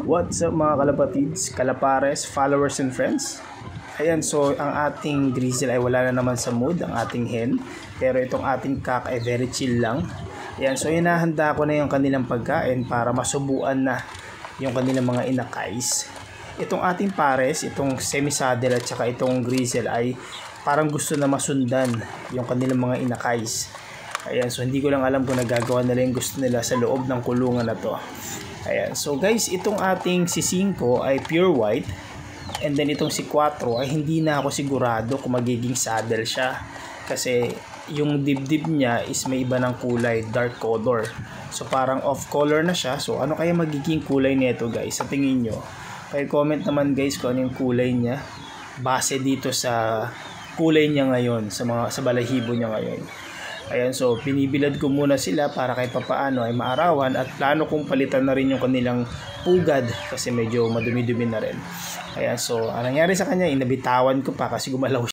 What's up mga kalapatids, kalapares, followers and friends? Ayan, so ang ating grizzle ay wala na naman sa mood, ang ating hen. Pero itong ating cock ay very chill lang. Ayan, so hinahanda ko na yung kanilang pagkain para masubuan na yung kanilang mga inakays. Itong ating pares, itong semi-saddle at saka itong grizzle ay parang gusto na masundan yung kanilang mga inakays. Ayan, so hindi ko lang alam kung nagagawa nila yung gusto nila sa loob ng kulungan na to. Ayan, so guys, itong ating si 5 ay pure white. And then itong si 4 ay hindi na ako sigurado kung magiging saddle siya. Kasi yung dibdib niya is may iba ng kulay, dark color. So parang off color na siya. So ano kaya magiging kulay nito guys sa tingin nyo? Kaya comment naman guys kung ano yung kulay niya. Base dito sa kulay niya ngayon, sa balahibo niya ngayon. Ayan, so pinibilad ko muna sila para kahit papaano ay maarawan at plano kong palitan na rin yung kanilang pugad kasi medyo madumi-dumi na rin. Ayan, so ang nangyari sa kanya, inabitawan ko pa kasi gumalaw